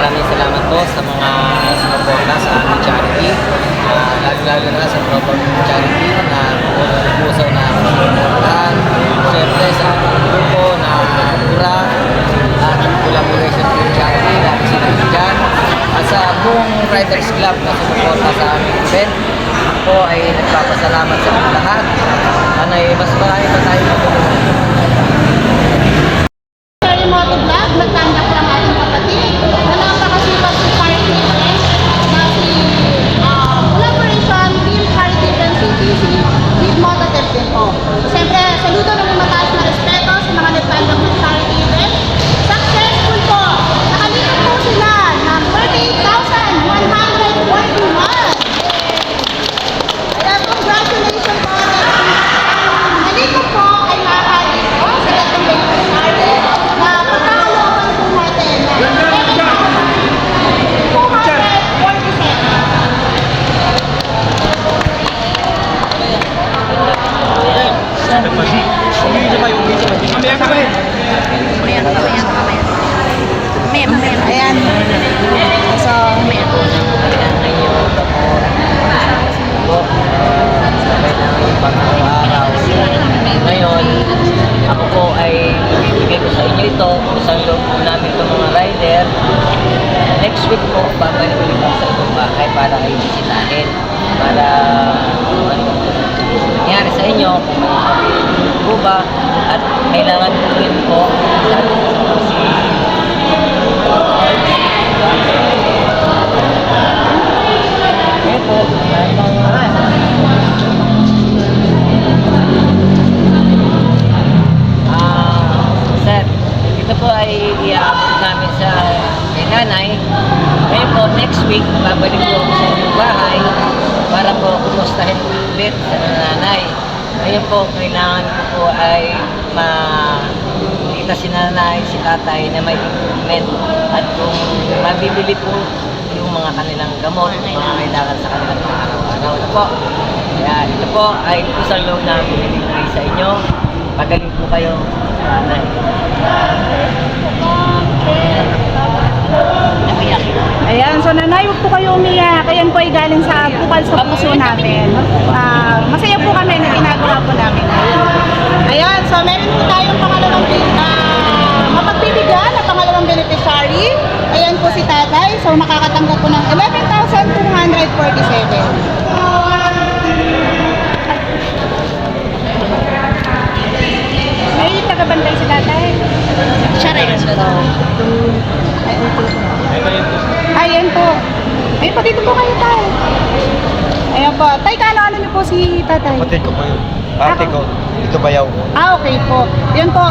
maraming salamat po sa mga sumuporta sa aming charity. Lalo na sa Global Charity na puso na sumuportahan. Siyempre sa aming grupo na Pura at Collaboration with Charity, lalo sila dyan. At sa buong Riders Club na sumuporta sa aming event, ako ay nagpapasalamat sa mga lahat. Mas marami pa tayo matulungan. Moto Vlog, nagtanggap lang ating kapatid na napakasipag sa charity event na si Collaboration Team Charity Event CTC with Mototev din po. Siyempre, saludo na may mataas na respeto sa mga nagtanggap ng charity event. Successful po! Nakalimutan po sila ng 38,141. Kaya congratulations po! Nalimutan po ay makakalit po sa gatong beneficiary na pagkakalooban po natin ng 11,447. Ayan. So, ngayon, ako po ay ibibigay ko sa inyo ito, isang loob po namin itong mga rider. Next week po, babalik ulit ako sa itong bahay para kayo bisitahin. Para nangyari sa inyo, kung may sabihin po ba, at kailangan po rin po si po, sir, ito po ay iaabot namin sa kay nanay. Ngayon po, next week, babalik po ako sa inyong bahay para po kumustahin ulit sa nanay. Ngayon po, kailangan ko po ay makita si nanay, si tatay na may improvement at kung mabibili po yung mga kanilang gamot, mga kailangan sa kanilang araw-araw na po. Kaya ito po ay isang loob na binibigay sa inyo. Magaling po kayo, nanay. ayan, so nanay, huwag po kayo umiyak. Ayan po ay galing sa bukal sa puso namin. Masaya po kami na ginagawa po namin. Ayan, so meron po tayong pangalawang mapagbibigyan na pangalawang beneficiary. Ayan po si tatay. So makakatanggap po ng 11,247. Ay, tagabantay si tatay. Siya rin. Ayan po. Ayun po, dito po kayo tayo. Ayan po. Tay, ano niyo po si tatay? Kapatid ko po yun. Ate ko, dito bayaw. Okay po. Yun po,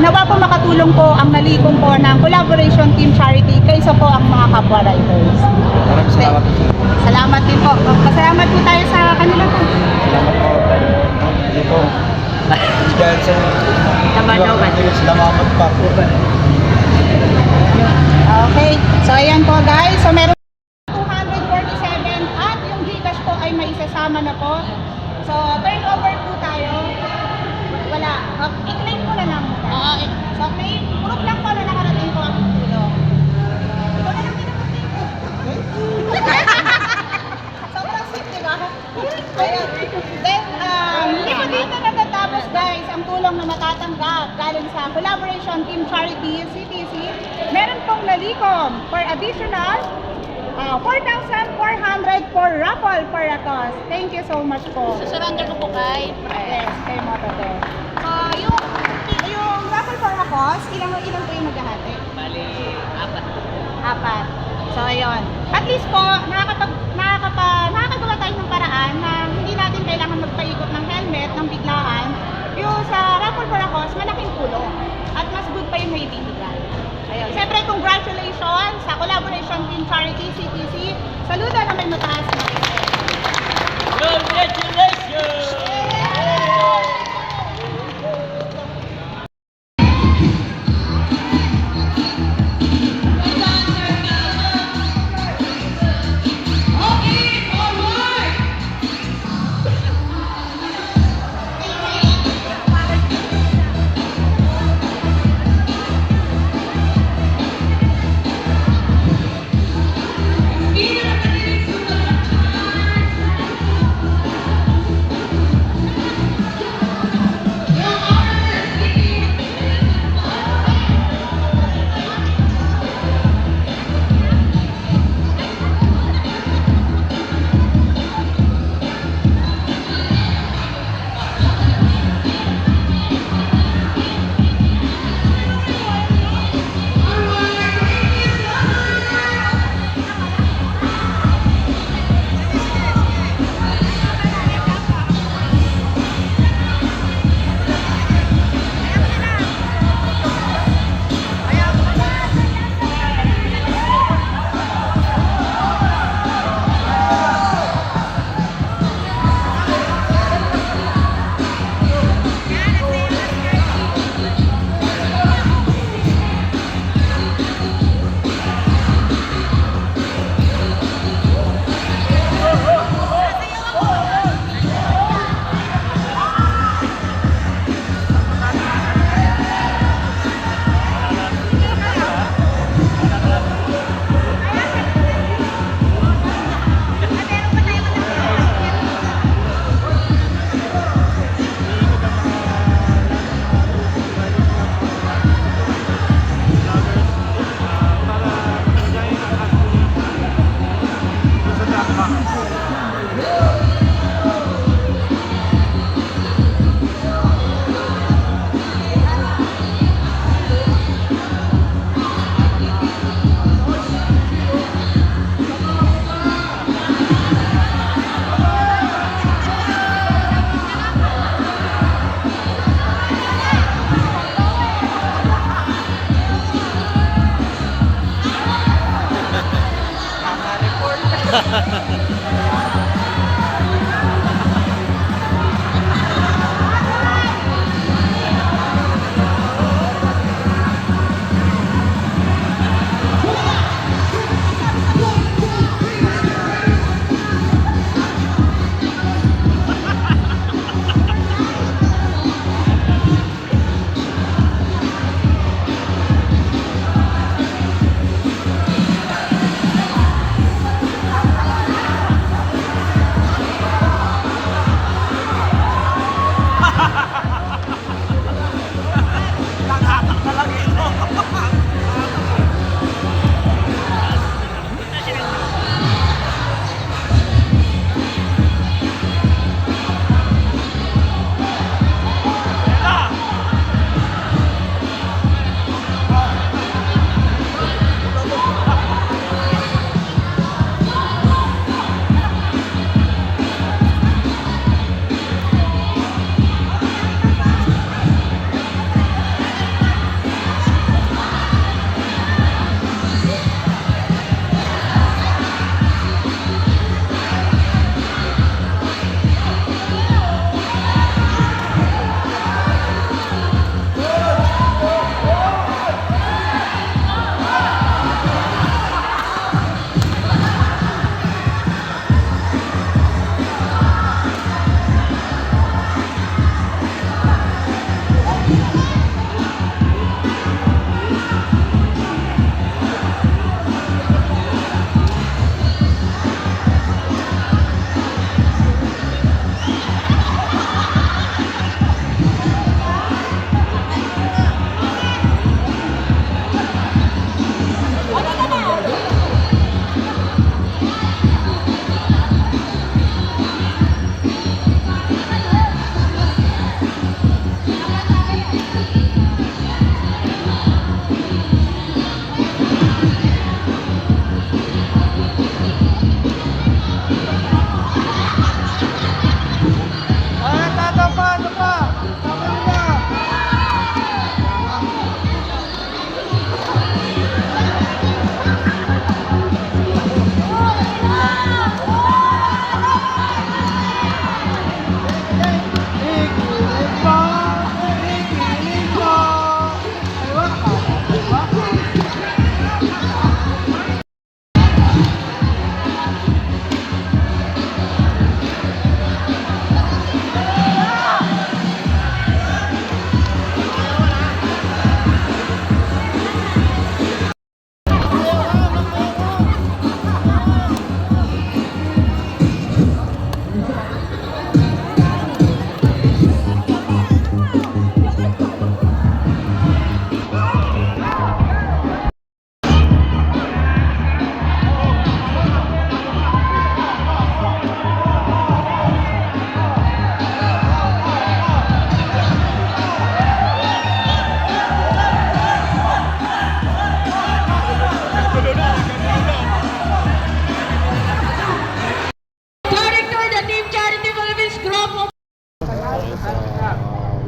nawa po makatulong po ang nalikom po ng Collaboration Team Charity kaysa po ang mga kapwa riders. Maraming salamat po. Salamat din po. Pasalamat po tayo sa kanila po. Salamat po. Hindi po. Dahil sa salamat pa po. Okay. So, ayan po guys. So, meron 247 at yung Gcash po ay may isasama na po. So, turn over po tayo. Wala. I-claim ko na lang. So, claim. Proof lang po na nakarating po ang tulong. Ito na lang pinapuntin ko. Sobrang sweet, diba? Ayun. Then, hindi po dito natatapos guys ang tulong na matatanggap galing sa Collaboration Team Charity CTC. Meron pong nalikom for additional 4,400 for raffle for a toss. Thank you so much po. Surrender ko po kay Yes, kay Mototev. Yung raffle for a toss, ilang po yung maghahati? Bali, 4. 4. So, ayun. At least po, nakakagawa tayo ng paraan na hindi natin kailangan magpaikot ng helmet, ng biglaan. Yung sa raffle for a cause, malaking tulong. At mas good pa yung may bibigyan. Ayun. Siyempre, congratulations sa Collaboration Team Charity CTC. Saludo na may mataas na. Congratulations!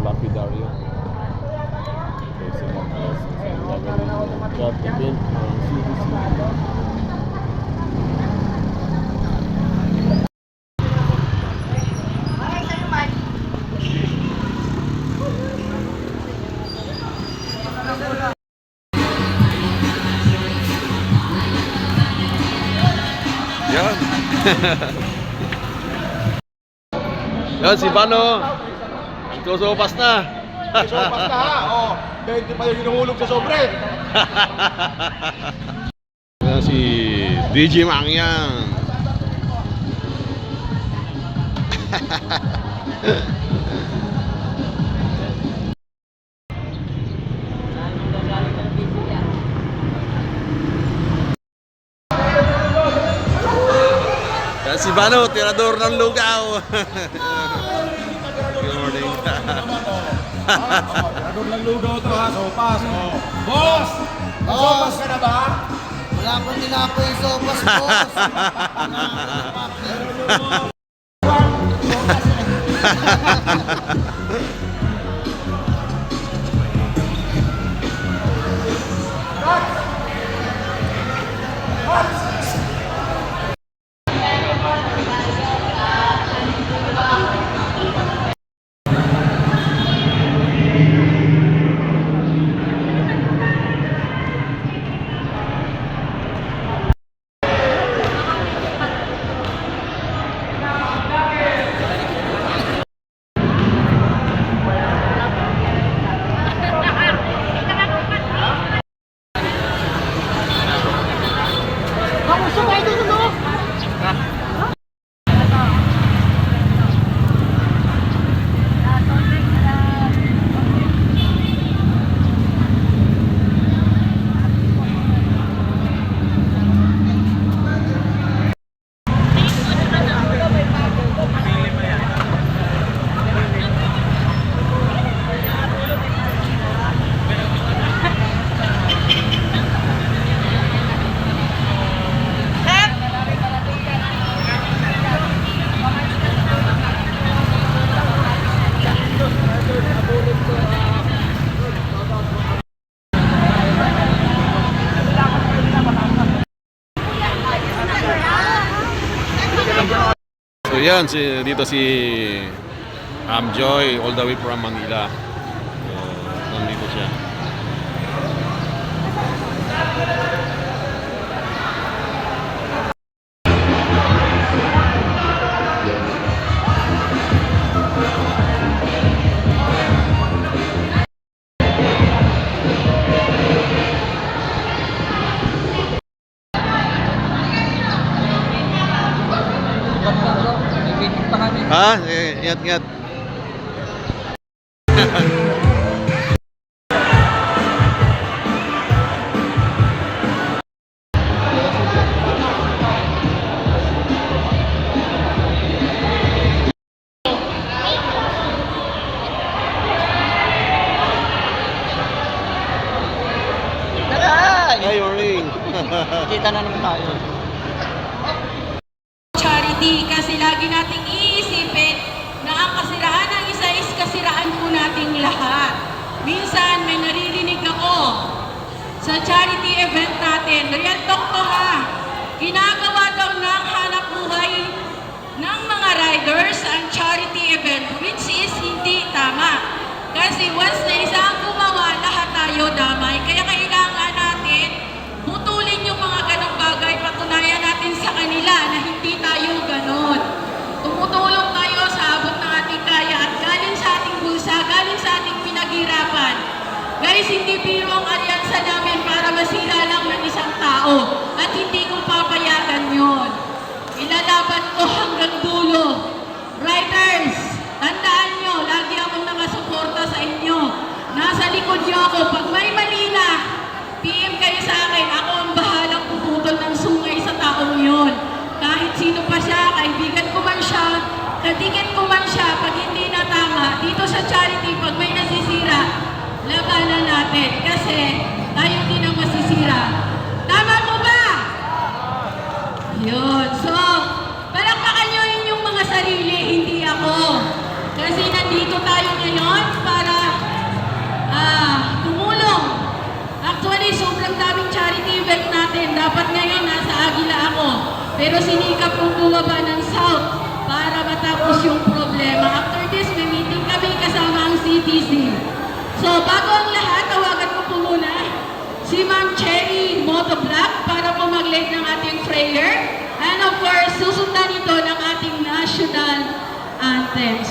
Lapidario. Kasi gagawin yung job event ng CDC. Yan. Yan si Bano. Susupas na. Sopas na ha. Oh, 20 pa yung hinuhulog sa sobre. Yan si DJ Mangyang. Yan si Bano, tirador ng lugaw. Good morning. Tirador ng lugaw to ha. Sopas. Oh. Boss! Sopas ka na ba? Wala pang tinako yung sopas, boss. Kamusta kayo dito, no? So yan, dito si Joy all the way from Manila. So, nandito siya. Ha? Ingat-ingat. Hi, morning. Kita na naman tayo. Charity, kasi lagi nating iisipin na ang kasiraan ng isa is kasiraan po nating lahat. Minsan may naririnig ako sa charity event natin, real talk to ha, ginagawa daw ng hanap buhay ng mga riders ang charity event, which is hindi tama. Kasi once na isa ang gumawa, lahat tayo damay. Kaya kailangan natin putulin yung mga ganong bagay, patunayan natin sa kanila na hindi tayo ganon. Tumutulong tayo sa abot ng ating kaya at galing sa ating bulsa, galing sa ating pinaghirapan. Guys, hindi biro ang alyansa namin para masira lang ng isang tao at hindi ko papayagan yon. Ilalaban ko hanggang dulo. Riders, tandaan nyo, lagi akong nakasuporta sa inyo. Nasa likod nyo ako. Pag may mali na, PM kayo sa akin. Ako ang bahalang puputol ng sungay sa taong yon. Kahit sino pa siya, kaibigan ko man siya, katikin ko man siya, pag hindi na tama, dito sa charity, pag may nasisira, labanan natin. Kasi tayo din ang masisira. Tama mo ba? Yun. So, palakpakan nyo yung mga sarili, hindi ako. Kasi nandito tayo ngayon para tumulong. Actually, sobrang daming charity event natin. Dapat ngayon nasa Agila ako. Pero sinikap kong bumaba ng South para matapos yung problema. After this, may meeting kami kasama ang CTC. So, bago ang lahat, tawagan ko po muna si Ma'am Cherry Motovlog para po mag-lead ng ating prayer. And of course, susundan ito ng ating national anthems.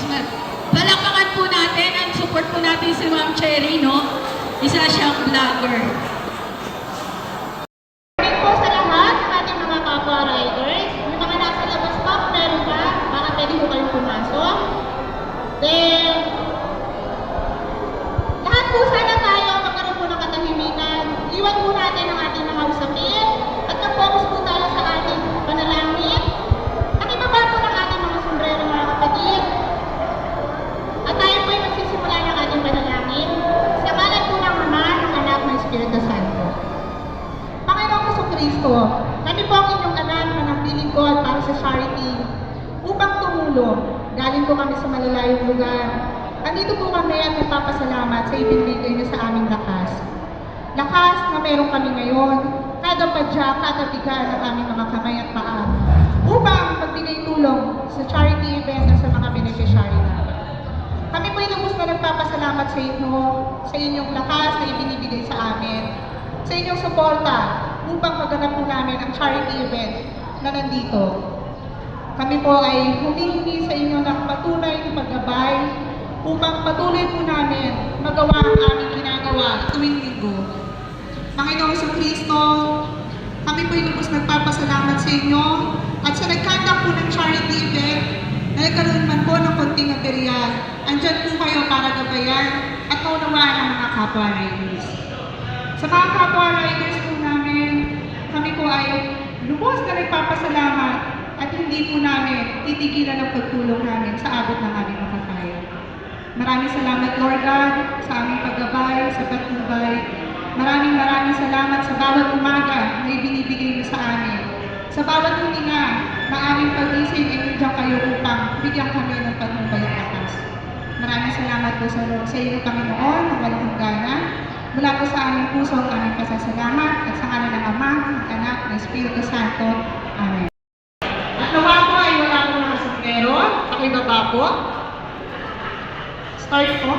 Palakpakan po natin and support po natin si Ma'am Cherry, no? Isa siyang vlogger. Thank po sa lahat ng ating mga kapwa riders. Yung mga nasa labas pa, meron pa, baka pwede po kayong pumasok. Then, lahat po sana tayo magkaroon po ng katahimikan. Iwan po natin ang ating mga usapin at mag-focus po tayo sa ating panalangin. Nakibaba po ng ating mga sombrero, mga kapatid. At tayo po ay magsisimula ng ating panalangin. Sa ngalan po ng Ama, ng Anak, ng Espiritu Santo. Panginoong Jesucristo, kami po ang inyong anak na napiling ko para sa charity upang tumulong. Galing po kami sa malalayong lugar. Andito po kami at nagpapasalamat sa ibinigay niyo sa aming lakas. Lakas na meron kami ngayon, kada padya, kada biga ng aming mga kamay at paa, upang magbigay tulong sa charity event at sa mga beneficiary namin. Kami po ay lubos na nagpapasalamat sa inyo, sa inyong lakas na ibinibigay sa amin, sa inyong suporta upang maganap po namin ang charity event na nandito. Kami po ay humihingi sa inyo ng patuloy na paggabay upang patuloy po namin magawa ang aming ginagawa tuwing linggo. Panginoong Jesucristo, kami po po'y lubos nagpapasalamat sa inyo at sa nagkandak po ng charity event na nagkaroon man po ng konting aberya. Andyan po kayo para gabayan at maunawaan ang mga kapwa riders. Sa mga kapwa riders po namin, kami po ay lubos na nagpapasalamat at hindi po namin titigilan ang pagtulong namin sa abot ng aming makakaya. Maraming salamat, Lord God, sa aming paggabay, sa patnubay. Maraming salamat sa bawat umaga na ibinibigay mo sa amin. Sa bawat hininga na aming pag-isip, nandiyan kayo upang bigyan kami ng patnubay at lakas. Maraming salamat po sa iyo, Panginoon, ng walang hangganan. Mula po sa aming puso ang aming pasasalamat at sa ngalan ng Ama, ng Anak, ng Espiritu Santo. Amen. At nawa po ay wala po mga sombrero. Ako'y baba po. Start po.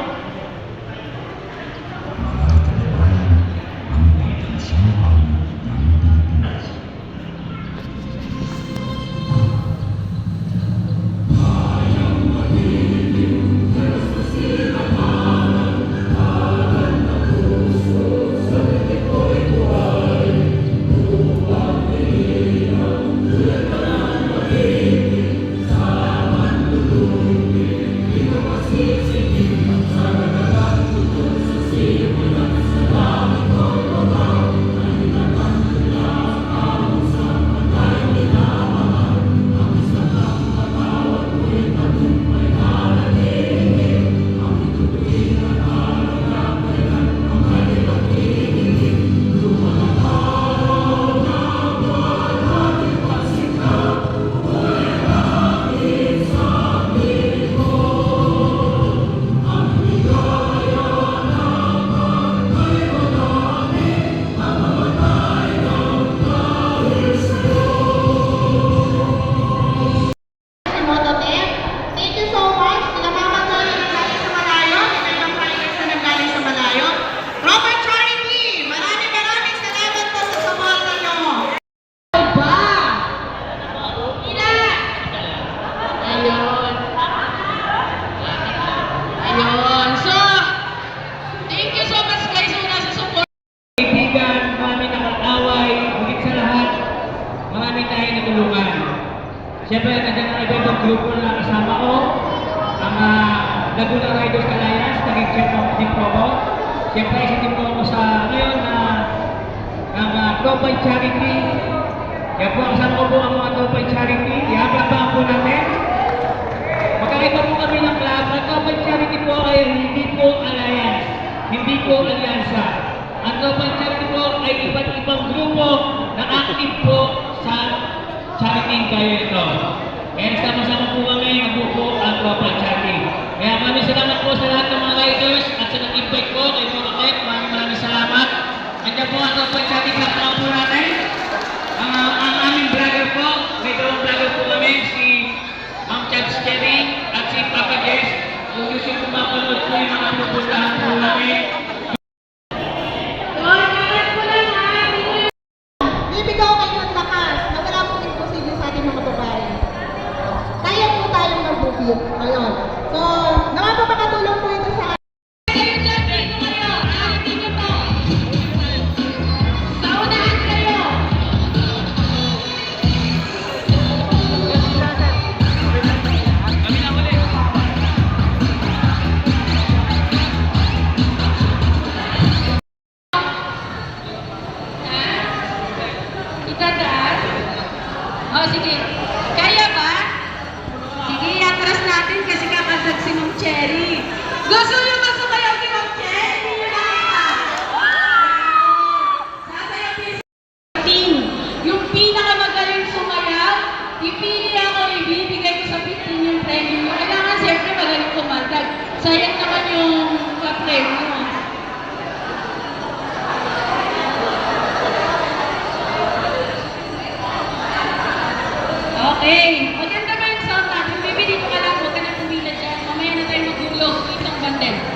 Siyempre, nandiyan ang ibang grupo na kasama ko, ang Laguna Riders Alliance, naging chef ng Team Promo. Siyempre, isa din po ako sa ngayon ang Tropay Charity. Kaya po, kasama ko po ang mga Tropay Charity. Ihablabang po natin. Magkakaiba po kami ng club. Ang Tropay Charity po ay hindi po alliance, hindi po alyansa. Ang Tropay Charity po ay iba't ibang grupo na active po sa charity kayo ito. Kaya sama-sama po kami magbubuo ang Tropay Charity. Kaya maraming salamat po sa lahat ng mga riders at sa nag-invite ko kay Monotek. Maraming salamat. Nandiyan po ang Tropay Charity na po natin. Ang aming vlogger po, may dalawang vlogger po kami, si Ma'am Chad Cherry at si Papa Jess. Kung gusto ko mapanood po yung mga pupuntahan po namin. Bibigyan ko kayo ng lakas na wala pong imposible sa ating mga babae. Kaya po tayong mag-bukid. Ayun. So, naman po makatulong po ito sa Itataas? O, sige. Kaya ba? Sige, atras natin kasi kakasag si Ma'am Cherry. Gusto nyo ba sumayaw si Ma'am Cherry? Sasayaw din sa team. Yung pinakamagaling sumayaw, ipili ako, ibibigay ko sa 15 yung premium. Kailangan siyempre magaling kumandag. Sayang naman yung premium. Okay. Maganda ba yung sound natin? Bibili ko ka lang. Huwag ka na pumila dyan. Mamaya na tayo magulo. Isang bandel.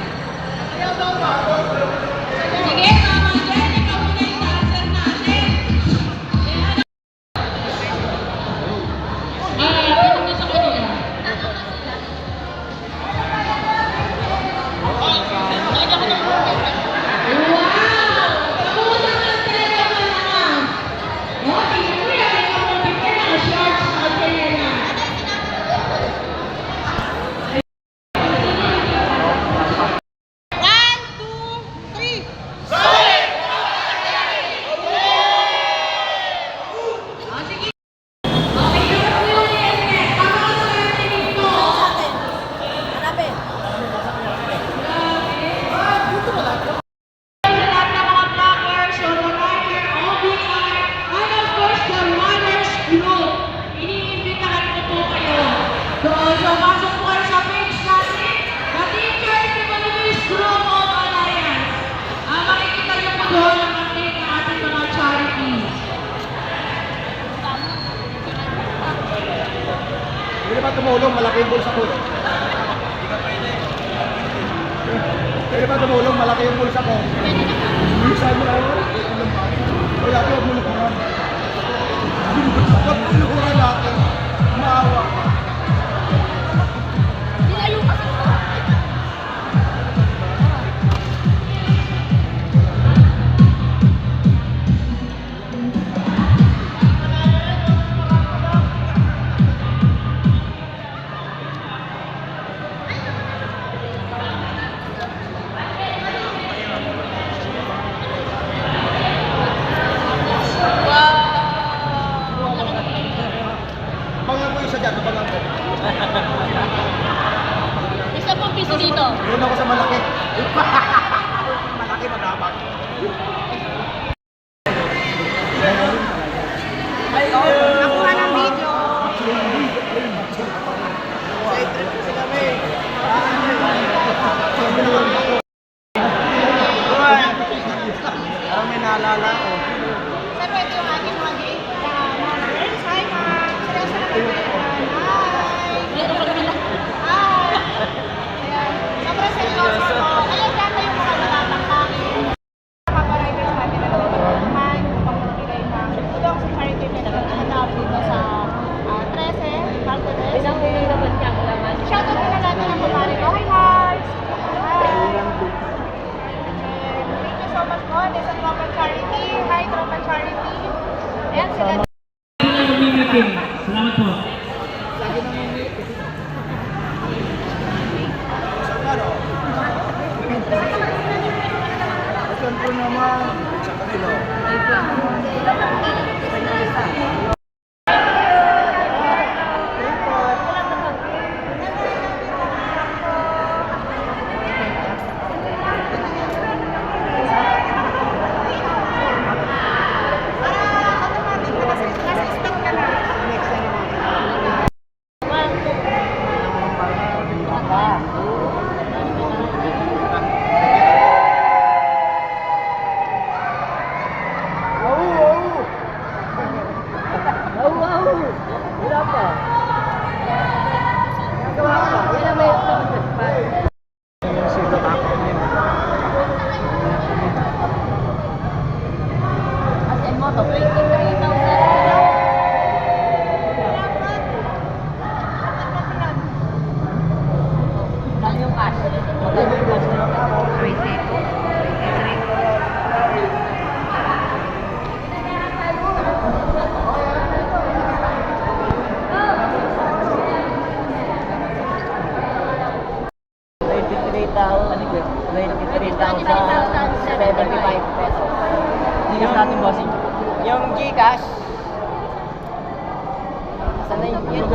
tumulong, malaki yung bulsa ko. Pwede ba tumulong, malaki yung bulsa ko? Bulsa mo lang. Wala ko, huwag mo lukuran. Huwag mo lukuran natin. Maawa. Abangan ko isa dyan, abangan ko. Isa pong piso dito. Doon ako sa malaki. Malaki, magabang. Nakuha ng video. Parang may naalala ko. Siyempre, ito yung aking mga gay. Friends, hi ma'am. Seryoso na kayo. Hi. Hi. Ayan. Sobrang seryoso po. Ayan, data yung mga natatakang. Kapag-riders natin na naman upang magbigay ng tulong sa charity event na naganap dito sa 13, Martires. Pinangunan naman niya ang laman. Shoutout na natin ang kumari ko. Hi, guys! Hi! Thank you so much po. This is Tropa Charity. Hi, Tropa Charity. Ayan sila. Salamat po. Ito po naman. Sa kanila. Gcash natin, bossing. Yung Gcash. Sana yung guys.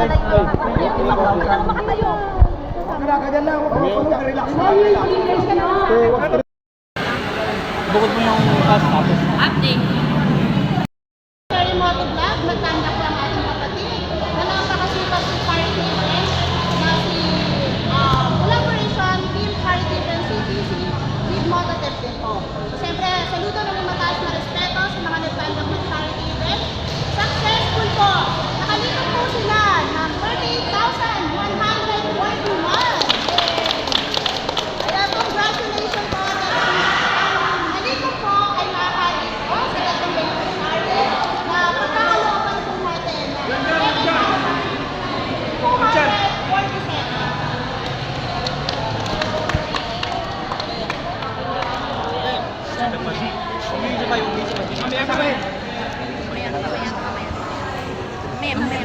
Ganyan lang ako. Relax na. Relax. Bukod mo yung cash tapos. Update. Sorry Moto Vlog, nagtanggap lang ating kapatid na napakasipag si Party Event na si Collaboration Team Charity Event CTC with Moto Tepin po. Siyempre, saludo na may mataas na respeto sa mga nagtanggap ng charity event. Successful po! Nakalimutan po sila ng 38,141. Kaya congratulations po! Nalimutan po ay makakalit po sa dating beneficiary na pagkakalooban po natin ng 7,247.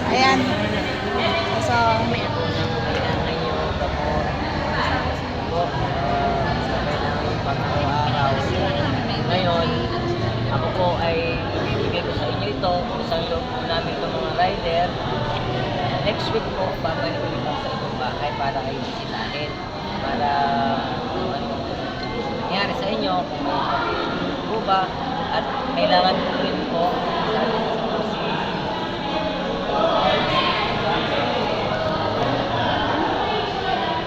Ayan. So, Ngayon, ako po ay ibibigay ko sa inyo ito, isang loob po namin itong mga rider. Next week po, babalik ulit ako sa ibang bahay para kayo bisitahin. Para kung ano nangyari sa inyo, kung may sabihin po ba, at kailangan po rin po sa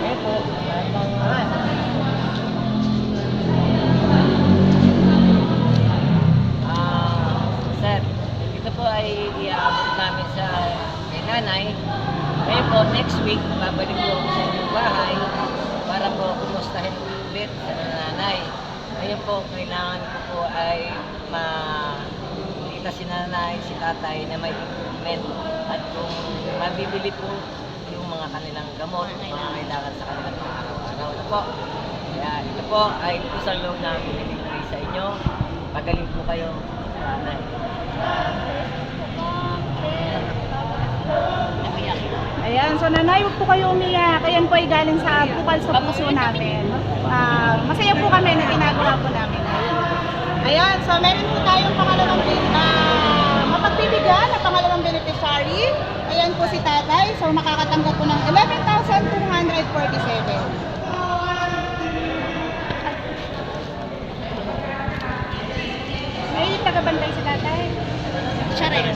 ngayon po, sir, ito po ay iaabot namin sa kay nanay Ngayon po, next week, babalik po ako sa inyong bahay para po kumustahin ulit sa nanay. Ngayon po, kailangan ko po ay makita si nanay, si tatay na may improvement at kung mabibili po yung mga kanilang gamot, mga kailangan sa kanilang araw-araw na po. Kaya ito po ay kusang loob na binibigay sa inyo. Magaling po kayo, nanay. Ayan, so nanay, huwag po kayo umiyak. Ayan po ay galing sa bukal sa puso namin. Masaya po kami na ginagawa po namin. Ayan, so meron po tayong pangalawang mapagbibigyan na pangalawang beneficiary. Ayan po si tatay. So makakatanggap po ng 11,247. May tagabantay si tatay. Siya rin.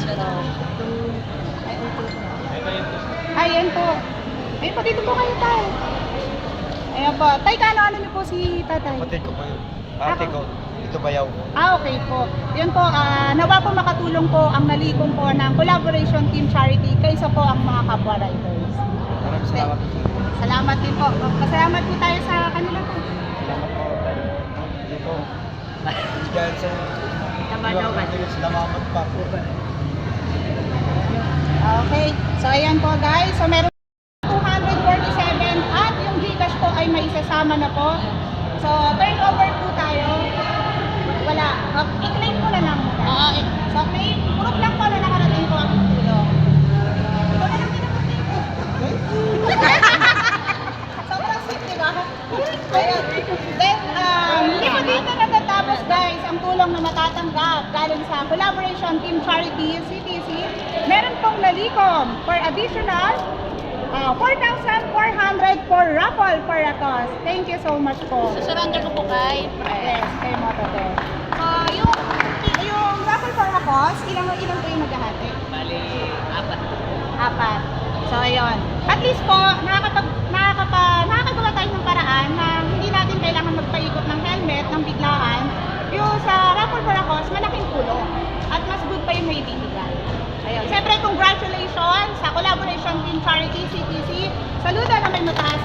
Ayan po. Ayun po, dito po kayo tayo. Ayan po. Tay, ano niyo po si tatay? Kapatid ko pa yun. Ate ko, dito bayaw. Okay po. Yun po, nawa po makatulong po ang nalikom po ng Collaboration Team Charity kaysa po ang mga kapwa riders. Maraming salamat po. Salamat din po. Pasalamat po tayo sa kanila po. Salamat po. Hindi po. Dahil sa salamat pa po. Okay. So, ayan po guys. So, meron 247 at yung Gcash po ay may isasama na po. So, turnover po tayo. Wala. I-claim ko na lang muna. So, may proof lang po na nakarating po ang tulong. Ito na lang pinapunti ko. Sobrang sweet, di ba? Ayun. Then, hindi po dito natatapos guys ang tulong na matatanggap galing sa Collaboration Team Charity CTC. Meron pong nalikom for additional 4,400 for raffle for a toss. Thank you so much po. Surrender ko po kay Yes, kay Motote. So, yung raffle for a toss, ilang po yung maghahati? Bali, 4. 4. So, ayun. At least po, nakakagawa tayo ng paraan na hindi natin kailangan magpaikot ng helmet ng biglaan. Yung sa raffle for a cause, malaking tulong. At mas good pa yung may bibigay. Ayun. Siyempre, congratulations sa Collaboration Team Charity CTC. Saludo na may mataas